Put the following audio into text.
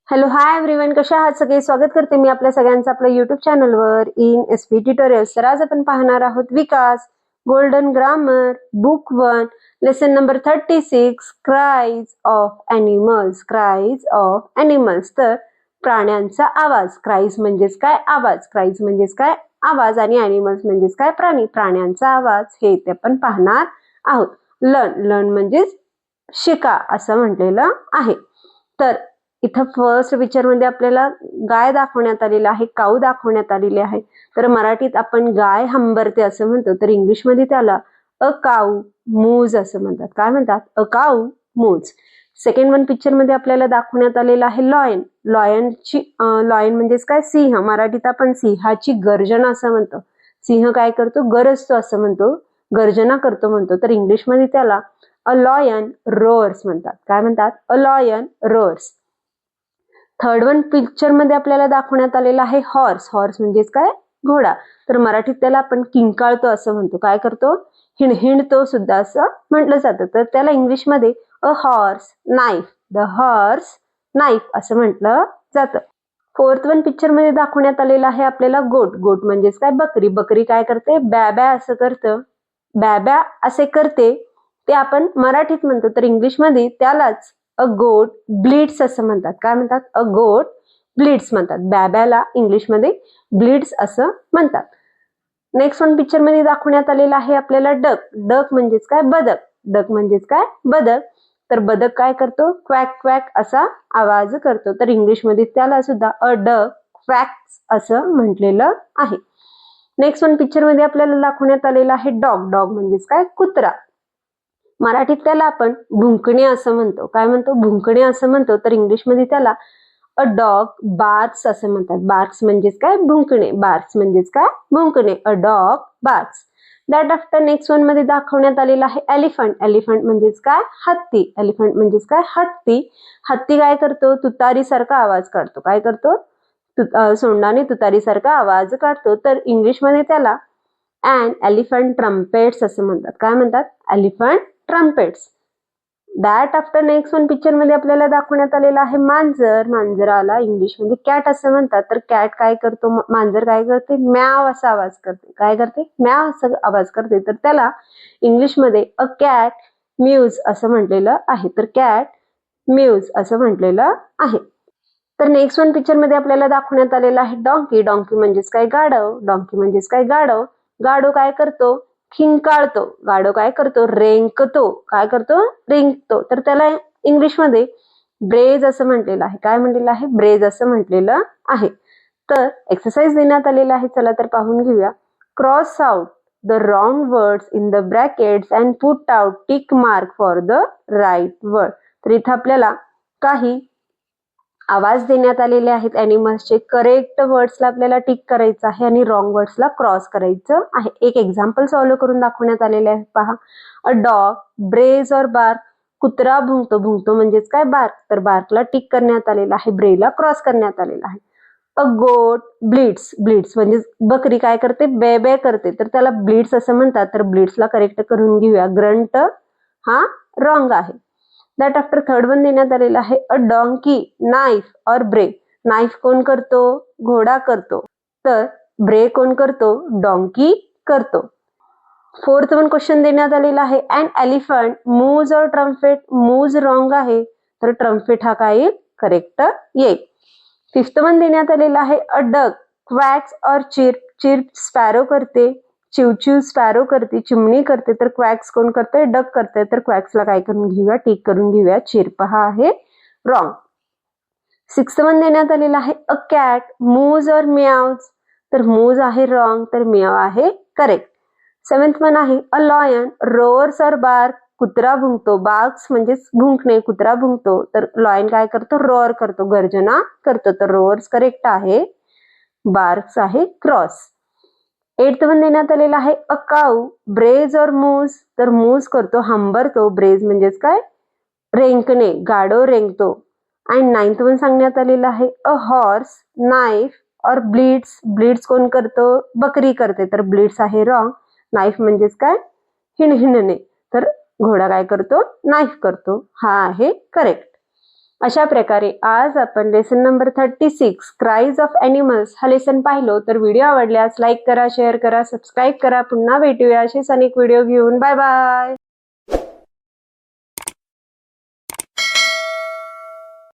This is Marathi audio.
हॅलो हाय एव्हरीवन, कशा आहात सगळे? स्वागत करते मी आपल्या सगळ्यांचं आपल्या युट्यूब चॅनलवर इन एसपी ट्युटोरियल्स. तर आज आपण पाहणार आहोत Vikas golden grammar book 1 lesson number 36 cries of animals. Cries of animals तर प्राण्यांचा आवाज. क्राईज म्हणजेच काय? आवाज. क्राईज म्हणजेच काय? आवाज. आणि ॲनिमल्स म्हणजेच काय? प्राणी. प्राण्यांचा आवाज हे इथे आपण पाहणार आहोत. लर्न. लर्न म्हणजेच शिका असं म्हटलेलं आहे. तर इथं फर्स्ट पिक्चर मध्ये आपल्याला गाय दाखवण्यात आलेला आहे, काऊ दाखवण्यात आलेली आहे. तर मराठीत आपण गाय हंबरते असं म्हणतो, तर इंग्लिश मध्ये त्याला अ काऊ मूज असं म्हणतात. काय म्हणतात? अ काऊ मूज. सेकंड वन पिक्चर मध्ये आपल्याला दाखवण्यात आलेला आहे लॉयन. लॉयन म्हणजेच काय? सिंह. मराठीत आपण सिंहाची गर्जना असं म्हणतो. सिंह काय करतो? गरजतो असं म्हणतो, गर्जना करतो म्हणतो. तर इंग्लिश मध्ये त्याला अ लॉयन रोअर्स म्हणतात. काय म्हणतात? A lion roars. Third one picture मध्ये आपल्याला दाखवण्यात आलेला आहे हॉर्स. हॉर्स म्हणजेच काय? घोडा. तर मराठीत त्याला आपण किंकाळतो असं म्हणतो. काय करतो? हिणतो सुद्धा असं म्हटलं जातं. तर त्याला इंग्लिश मध्ये a horse knife. The horse knife असं म्हटलं जातं. फोर्थ वन पिक्चर मध्ये दाखवण्यात आलेला आहे आपल्याला गोट. गोट म्हणजेच काय? बकरी. बकरी काय करते? ब्या ब्या असं करतं. ब्या ब्या असे करते ते आपण मराठीत म्हणतो, तर इंग्लिश मध्ये त्यालाच अ गोट ब्लीड्स असं म्हणतात. काय म्हणतात? अ गोट ब्लीड्स म्हणतात. बॅब्याला इंग्लिशमध्ये ब्लीड्स असं म्हणतात. नेक्स्ट वन पिक्चर मध्ये दाखवण्यात आलेला आहे आपल्याला डक. डक म्हणजेच काय? बदक. डक म्हणजेच काय? बदक. तर बदक काय करतो? क्वॅक क्वॅक असा आवाज करतो. तर इंग्लिशमध्ये त्याला सुद्धा अ डक क्वॅक्स असं म्हटलेलं आहे. नेक्स्ट वन पिक्चर मध्ये आपल्याला दाखवण्यात आलेला आहे डॉग. डॉग म्हणजेच काय? कुत्रा. मराठीत त्याला आपण भुंकणे असं म्हणतो. काय म्हणतो? भुंकणे असं म्हणतो. तर इंग्लिशमध्ये त्याला अ डॉग बार्क्स असं म्हणतात. बार्क्स म्हणजेच काय? भुंकणे. बार्क्स म्हणजेच काय? भुंकणे. A dog barks. That after next one मध्ये दाखवण्यात आलेला आहे एलिफंट. एलिफंट म्हणजेच काय? हत्ती. एलिफंट म्हणजेच काय? हत्ती. हत्ती काय करतो? तुतारीसारखा आवाज काढतो. काय करतो? सोंडाने तुतारीसारखा आवाज काढतो. तर इंग्लिशमध्ये त्याला अँड एलिफंट ट्रम्पेट्स असं म्हणतात. काय म्हणतात? Elephant trumpets. That after next one picture मध्ये आपल्याला दाखवण्यात आलेला आहे मांजर. मांजराला इंग्लिशमध्ये कॅट असं म्हणतात. तर कॅट काय करतो? मांजर काय करते? म्याव असा आवाज करते. काय करते? म्याव असा आवाज करते. तर त्याला इंग्लिशमध्ये अ कॅट म्यूज असं म्हटलेलं आहे. तर कॅट म्यूज असं म्हटलेलं आहे. तर नेक्स्ट वन पिक्चर मध्ये आपल्याला दाखवण्यात आलेला आहे डॉंकी. डॉंकी म्हणजेच काय? गाढव. डॉंकी म्हणजेच काय? गाढव. गाढव काय करतो? खिंकाळतो. गाढव काय करतो? रेंकतो. काय करतो? रेंकतो. तर त्याला इंग्लिशमध्ये ब्रेज असं म्हटलेलं आहे. काय म्हटलेलं आहे? ब्रेज असं म्हटलेलं आहे. तर एक्सरसाइज देण्यात आलेला आहे. चला तर पाहून घेऊया. Cross out the wrong words in the brackets and put out tick mark for the right word. तर इथं आपल्याला काही आवाज देण्यात आलेले आहेत ॲनिमल्सचे. करेक्ट वर्ड्सला आपल्याला टिक करायचं आहे आणि रॉंग वर्ड्सला क्रॉस करायचं आहे. एक एक्झाम्पल सॉल्व्ह करून दाखवण्यात आलेले आहे. पहा. अ डॉग ब्रेज और बार्क. कुत्रा भुंकतो. भुंकतो म्हणजेच काय? बार्क. तर बार्कला टिक करण्यात आलेला आहे, ब्रेला क्रॉस करण्यात आलेला आहे. अ गोट ब्लीड्स. ब्लीड्स म्हणजे बकरी काय करते? बे बे करते. तर त्याला ब्लीड्स असं म्हणतात. तर ब्लीड्सला करेक्ट करून घेऊया. ग्रंट हा रॉंग आहे. दॅट आफ्टर थर्ड वन देण्यात आलेला आहे अ डॉंकी नाईफ और ब्रे. नाईफ कोण करतो? घोडा करतो. तर ब्रे कोण करतो? डॉंकी करतो. फोर्थ वन क्वेश्चन देण्यात आलेला आहे अँड एलिफंट मूज और ट्रम्पेट. मूज रॉंग आहे, तर ट्रम्पेट हा काय येईल? करेक्ट येईल. फिफ्थ वन देण्यात आलेला आहे अ डक क्वॅक्स और चिर्प. चिर्प स्पॅरो करते, चिवचिव स्पॅरो करते, चिमणी करते. तर क्वॅक्स कोण करते? डक करते. तर क्वॅक्सला काय करून घेऊया? टिक करून घेऊया. चिर्प हा आहे रॉंग. सिक्स्थ वन देण्यात आलेला आहे अ कॅट मूज और मियाव्ज. तर मूज आहे रॉंग, तर मियाव आहे करेक्ट. सेवन्थ वन आहे अ लॉयन रोअर्स और बार्क. कुत्रा भुंकतो. बार्क्स म्हणजेच भुंकणे. कुत्रा भुंकतो. तर लॉयन काय करतो? रोअर करतो, गर्जना करतो. तर रोअर्स करेक्ट आहे, बार्क्स आहे क्रॉस. एट्थ वन देण्यात आलेला आहे अ काऊ ब्रेज और मूज. तर मूज करतो, हंबरतो. ब्रेज म्हणजेच काय? रेंकणे, गाढव रेंकतो. आणि नाईन्थ वन सांगण्यात आलेलं आहे अ हॉर्स नाईफ और ब्लीड्स. ब्लीड्स कोण करतो? बकरी करते. तर ब्लीड्स आहे रॉंग. नाईफ म्हणजेच काय? हिणणे. तर घोडा काय करतो? नाईफ करतो. हा आहे करेक्ट. अशा प्रकारे आज आपण lesson number 36 cries of animals हा लेसन पाहिलो. तर व्हिडिओ आवडल्यास लाईक करा, शेअर करा, सबस्क्राईब करा. पुन्हा भेटूया असेच अनेक व्हिडिओ घेऊन. Bye bye.